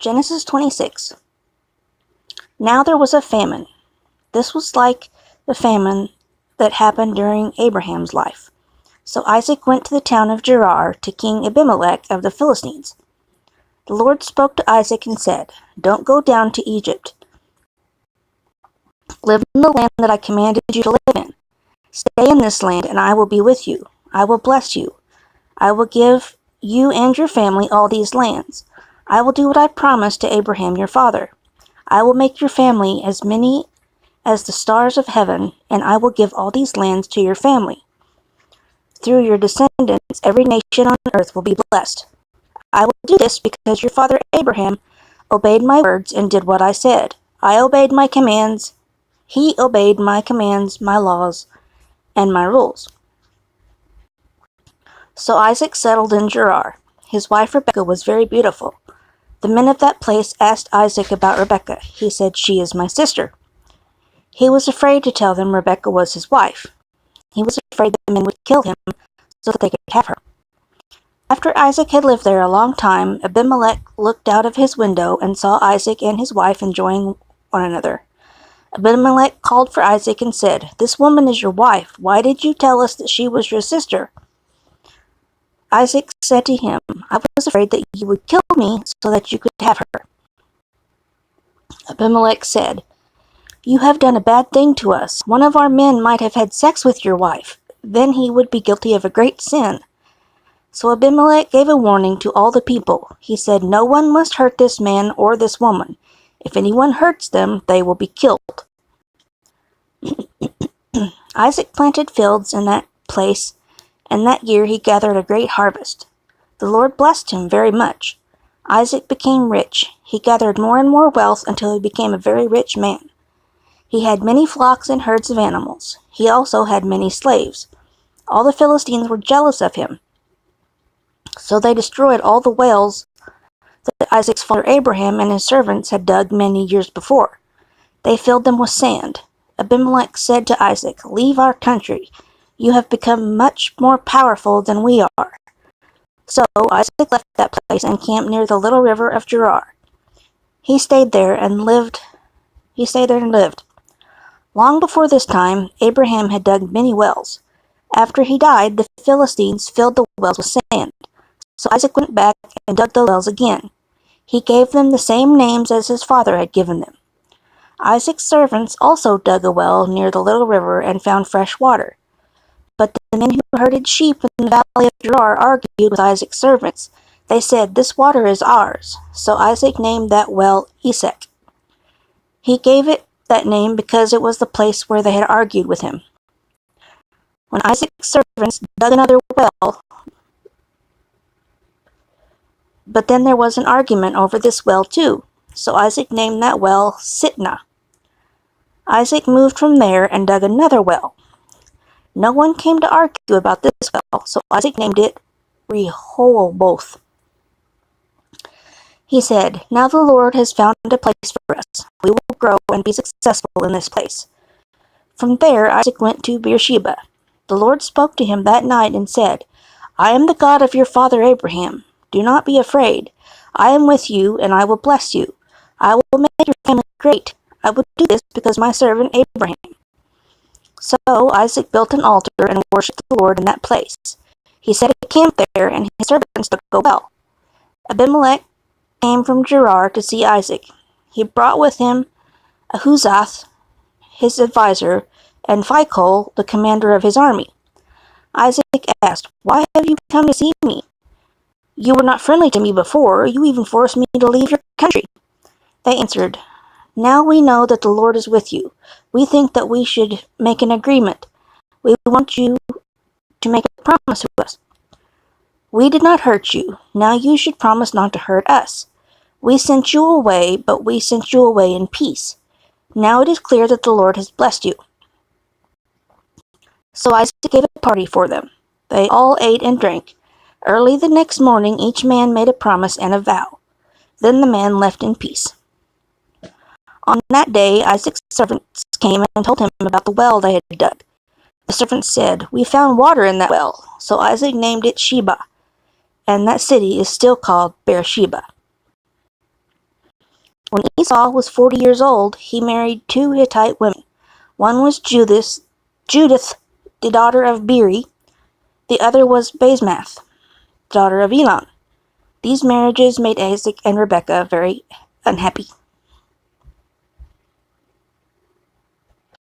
Genesis 26. Now there was a famine. This was like the famine that happened during Abraham's life. So Isaac went to the town of Gerar to King Abimelech of the Philistines. The Lord spoke to Isaac and said, "Don't go down to Egypt. Live in the land that I commanded you to live in. Stay in this land, and I will be with you. I will bless you. I will give you and your family all these lands. I will do what I promised to Abraham your father. I will make your family as many as the stars of heaven, and I will give all these lands to your family. Through your descendants, every nation on earth will be blessed. I will do this because your father Abraham obeyed my words and did what I said. I obeyed my commands. He obeyed my commands, my laws, and my rules." So Isaac settled in Gerar. His wife Rebekah was very beautiful. The men of that place asked Isaac about Rebekah. He said, "She is my sister." He was afraid to tell them Rebekah was his wife. He was afraid the men would kill him so that they could have her. After Isaac had lived there a long time, Abimelech looked out of his window and saw Isaac and his wife enjoying one another. Abimelech called for Isaac and said, "This woman is your wife. Why did you tell us that she was your sister?" Isaac said to him, "I was afraid that you would kill me so that you could have her." Abimelech said, "You have done a bad thing to us. One of our men might have had sex with your wife. Then he would be guilty of a great sin." So Abimelech gave a warning to all the people. He said, "No one must hurt this man or this woman. If anyone hurts them, they will be killed." Isaac planted fields in that place, and that year he gathered a great harvest. The Lord blessed him very much. Isaac became rich. He gathered more and more wealth until he became a very rich man. He had many flocks and herds of animals. He also had many slaves. All the Philistines were jealous of him. So they destroyed all the wells that Isaac's father Abraham and his servants had dug many years before. They filled them with sand. Abimelech said to Isaac, "Leave our country. You have become much more powerful than we are." So Isaac left that place and camped near the little river of Gerar. He stayed there and lived. Long before this time, Abraham had dug many wells. After he died, the Philistines filled the wells with sand. So Isaac went back and dug the wells again. He gave them the same names as his father had given them. Isaac's servants also dug a well near the little river and found fresh water. But the men who herded sheep in the valley of Gerar argued with Isaac's servants. They said, "This water is ours." So Isaac named that well Esek. He gave it that name because it was the place where they had argued with him. When Isaac's servants dug another well, but then there was an argument over this well too. So Isaac named that well Sitnah. Isaac moved from there and dug another well. No one came to argue about this well, so Isaac named it Rehoboth. He said, "Now the Lord has found a place for us. We will grow and be successful in this place." From there Isaac went to Beersheba. The Lord spoke to him that night and said, "I am the God of your father Abraham. Do not be afraid. I am with you, and I will bless you. I will make your family great. I will do this because my servant Abraham." So Isaac built an altar and worshipped the Lord in that place. He set a camp there, and his servants dug a well. Abimelech came from Gerar to see Isaac. He brought with him Ahuzath, his advisor, and Phicol, the commander of his army. Isaac asked, "Why have you come to see me? You were not friendly to me before. You even forced me to leave your country." They answered, "Now we know that the Lord is with you. We think that we should make an agreement. We want you to make a promise to us. We did not hurt you. Now you should promise not to hurt us. We sent you away, but we sent you away in peace. Now it is clear that the Lord has blessed you." So Isaac gave a party for them. They all ate and drank. Early the next morning, each man made a promise and a vow. Then the man left in peace. On that day, Isaac's servants came and told him about the well they had dug. The servants said, "We found water in that well." So Isaac named it Sheba, and that city is still called Beersheba. When Esau was 40 years old, he married two Hittite women. One was Judith, the daughter of Beeri. The other was Basemath, daughter of Elon. These marriages made Isaac and Rebekah very unhappy.